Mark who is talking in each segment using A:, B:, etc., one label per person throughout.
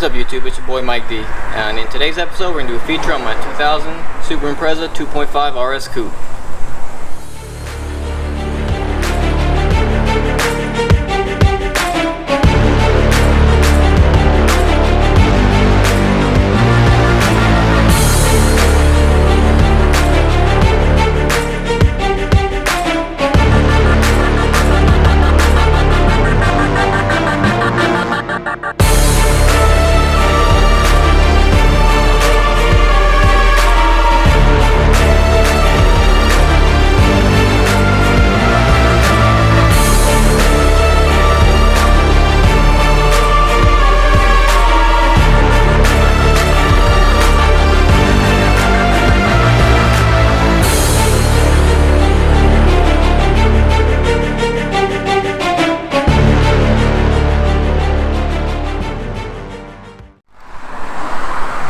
A: What's up YouTube, it's your boy Mike D, and in today's episode we're going to do a feature on my 2000 Subaru Impreza 2.5 RS Coupe.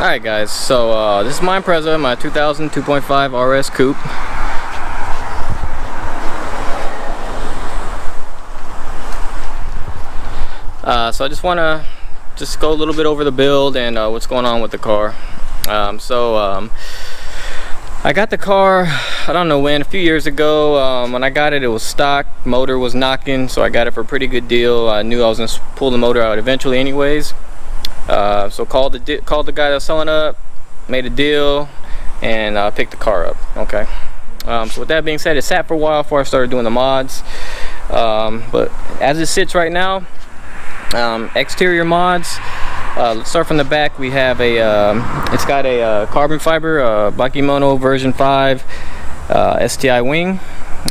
A: Alright guys, so this is my Impreza, my 2000 2.5 RS Coupe. So I just want to go a little bit over the build and what's going on with the car. I got the car, I don't know when, a few years ago. When I got it, it was stock, motor was knocking, so I got it for a pretty good deal. I knew I was going to pull the motor out eventually anyways. So called the guy that was selling up, made a deal, and picked the car up. Okay. So with that being said, it sat for a while before I started doing the mods. But as it sits right now, exterior mods. Let's start from the back. We have it's got a carbon fiber Bakimono version 5 STI wing.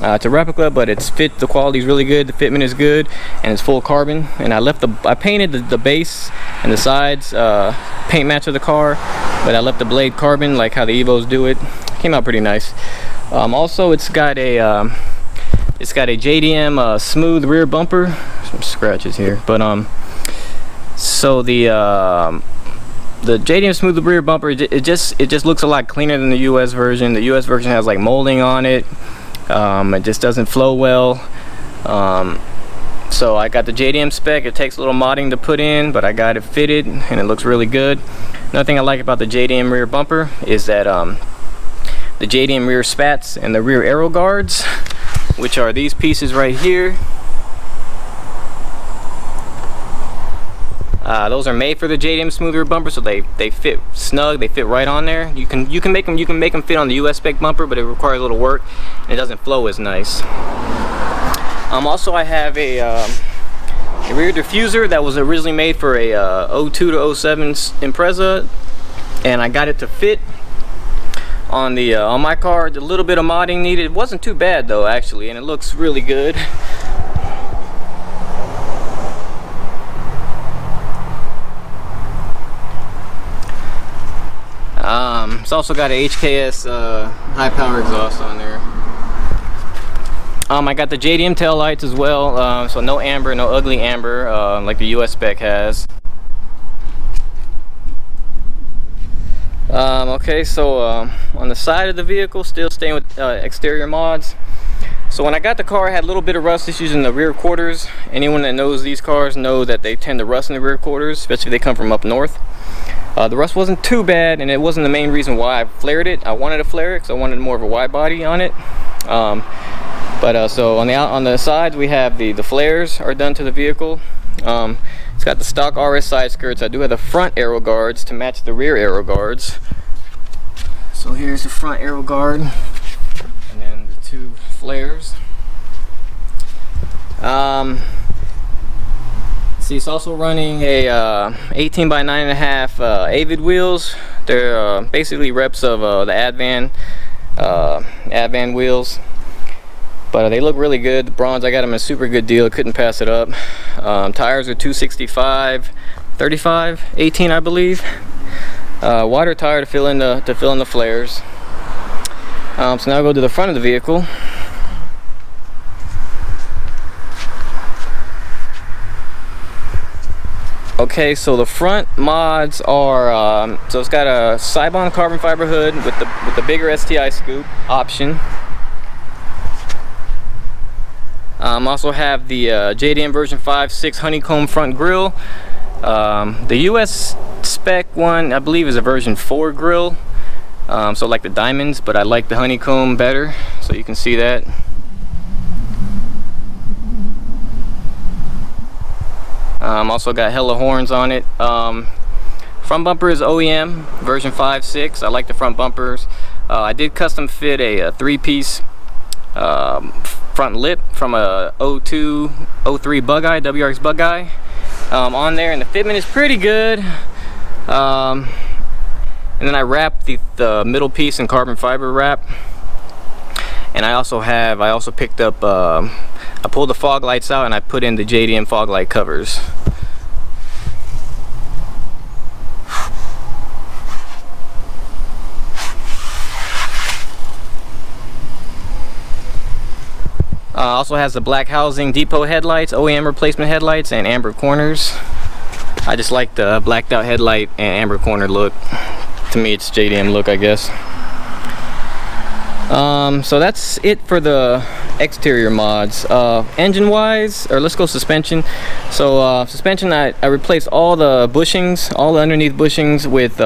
A: It's a replica, but the quality is really good, the fitment is good, and it's full carbon. And I painted the base and the sides paint match of the car, but I left the blade carbon like how the Evos do it. Came out pretty nice. Also, it's got a JDM smooth rear bumper. Some scratches here, but so the JDM smooth rear bumper, it just looks a lot cleaner than the US version. The US version has like molding on it. It just doesn't flow well. So I got the JDM spec. It takes a little modding to put in, but I got it fitted and it looks really good. Another thing I like about the JDM rear bumper is that the JDM rear spats and the rear aero guards, which are these pieces right here, those are made for the JDM smooth rear bumper, so they fit snug, they fit right on there. You can make them fit on the US spec bumper, but it requires a little work and it doesn't flow as nice. Also, I have a rear diffuser that was originally made for a 02 to 07 Impreza, and I got it to fit on my car. A little bit of modding needed. It wasn't too bad though, actually, and it looks really good. It's also got a HKS high power exhaust on there. I got the JDM tail lights as well, so no amber, no ugly amber like the US spec has. Okay, so on the side of the vehicle, still staying with exterior mods. So when I got the car, I had a little bit of rust issues in the rear quarters. Anyone that knows these cars know that they tend to rust in the rear quarters, especially if they come from up north. The rust wasn't too bad, and it wasn't the main reason why I flared it. I wanted to flare it because I wanted more of a wide body on it. So on the sides, we have the flares are done to the vehicle. It's got the stock RS side skirts. I do have the front aero guards to match the rear aero guards. So here's the front aero guard, and then the two flares. See, it's also running a 18 by 9.5 Avid wheels. They're basically reps of the Advan wheels, but they look really good. The bronze, I got them in a super good deal. Couldn't pass it up. Tires are 265 35 18, I believe. Wider tire to fill in the flares. So now I'll go to the front of the vehicle. Okay, so the front mods are so it's got a Cybon carbon fiber hood with the bigger STI scoop option. Also have the JDM version 5.6 honeycomb front grille. The US spec one, I believe, is a version 4 grill. So like the diamonds, but I like the honeycomb better, so you can see that. Also got hella horns on it. Front bumper is OEM version 5.6. I like the front bumpers. I did custom fit a 3-piece front lip from a 03 Bug Eye, WRX Bug Eye on there, and the fitment is pretty good. And then I wrapped the middle piece in carbon fiber wrap. And I also picked up, I pulled the fog lights out and I put in the JDM fog light covers. Also has the black housing depot headlights, OEM replacement headlights, and amber corners. I just like the blacked out headlight and amber corner look. To me, it's JDM look, I guess. So that's it for the exterior mods. Engine wise, or let's go suspension. So suspension, I replaced all the bushings, all the underneath bushings with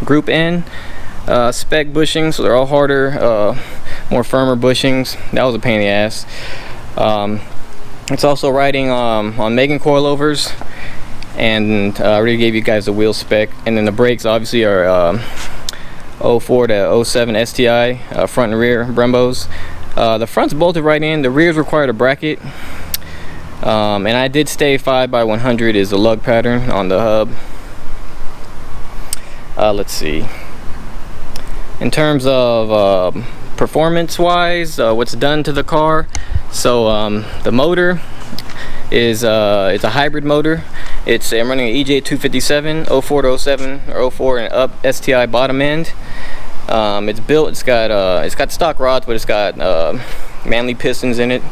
A: Group N spec bushings, so they're all harder, more firmer bushings. That was a pain in the ass. It's also riding on Megan coilovers, and I already gave you guys the wheel spec. And then the brakes obviously are 04 to 07 STI front and rear Brembos. The front's bolted right in, the rear's required a bracket, and I did stay 5x100 is the lug pattern on the hub. Let's see, in terms of performance wise, what's done to the car. So the motor is it's a hybrid motor. I'm running an EJ 257 04 to 07 or 04 and up STI bottom end. It's built, it's got stock rods, but it's got Manley pistons in it,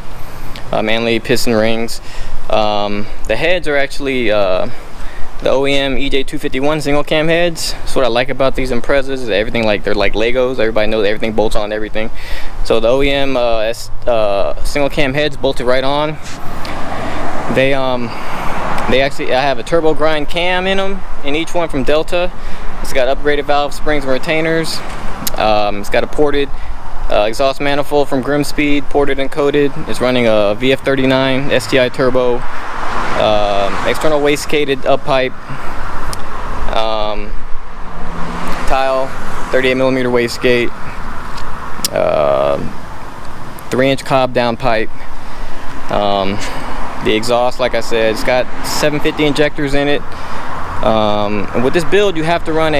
A: Manley piston rings. The heads are actually the OEM EJ 251 single cam heads. That's what I like about these Imprezas, is everything, like, they're like Legos. Everybody knows everything bolts on everything. So the OEM single cam heads bolted right on. They actually, I have a turbo grind cam in them, in each one from Delta. It's got upgraded valve springs and retainers. It's got a ported exhaust manifold from Grimspeed, ported and coated. It's running a VF39 STI turbo, external wastegated up pipe, tile, 38mm wastegate, 3-inch cob down pipe. The exhaust, like I said, it's got 750 injectors in it. And with this build, you have to run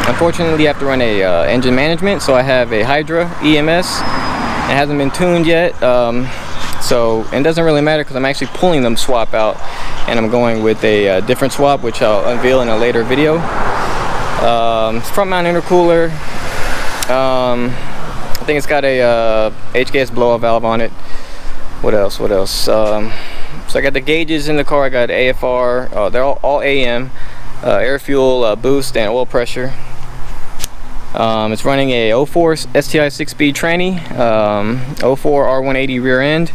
A: unfortunately, you have to run engine management. So I have a Hydra EMS. It hasn't been tuned yet. So it doesn't really matter because I'm actually pulling them swap out, and I'm going with a different swap, which I'll unveil in a later video. Front mount intercooler. I think it's got a HKS blow-off valve on it. What else? So I got the gauges in the car. I got AFR. They're all AM, air, fuel, boost, and oil pressure. It's running a 04 STI 6-speed tranny, 04 R180 rear end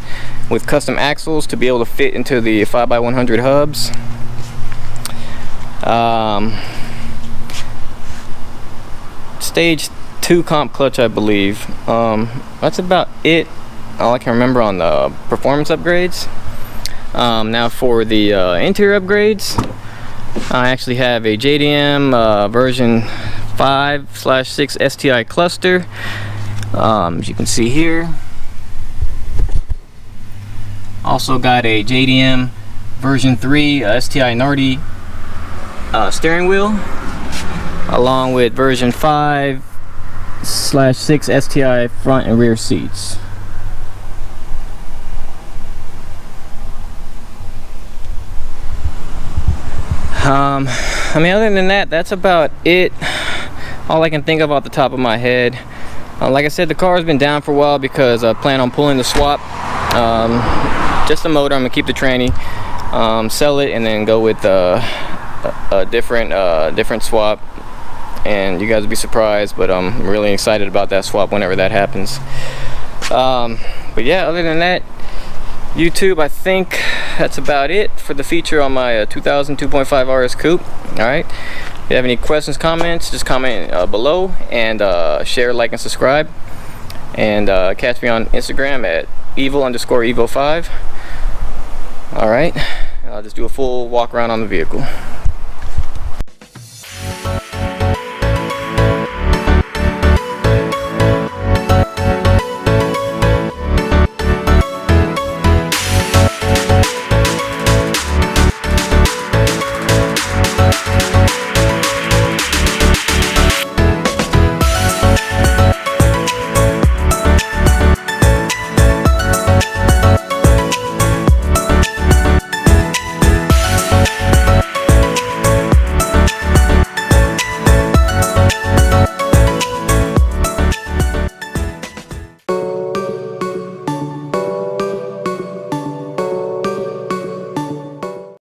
A: with custom axles to be able to fit into the 5x100 hubs. Stage 2 comp clutch, I believe. That's about it. All I can remember on the performance upgrades. Now for the interior upgrades, I actually have a JDM version 5/6 STI cluster, as you can see here. Also got a JDM version 3 STI Nardi steering wheel, along with version 5/6 STI front and rear seats. I mean, other than that, that's about it. All I can think of off the top of my head. Like I said, the car has been down for a while because I plan on pulling the swap. Just the motor. I'm gonna keep the tranny, sell it, and then go with a different swap. And you guys will be surprised, but I'm really excited about that swap whenever that happens. But yeah, other than that, YouTube, I think that's about it for the feature on my 2000 2.5 RS Coupe. Alright, if you have any questions, comments, just comment below, and share, like, and subscribe. And catch me on Instagram at evil_evo5. Alright, I'll just do a full walk around on the vehicle.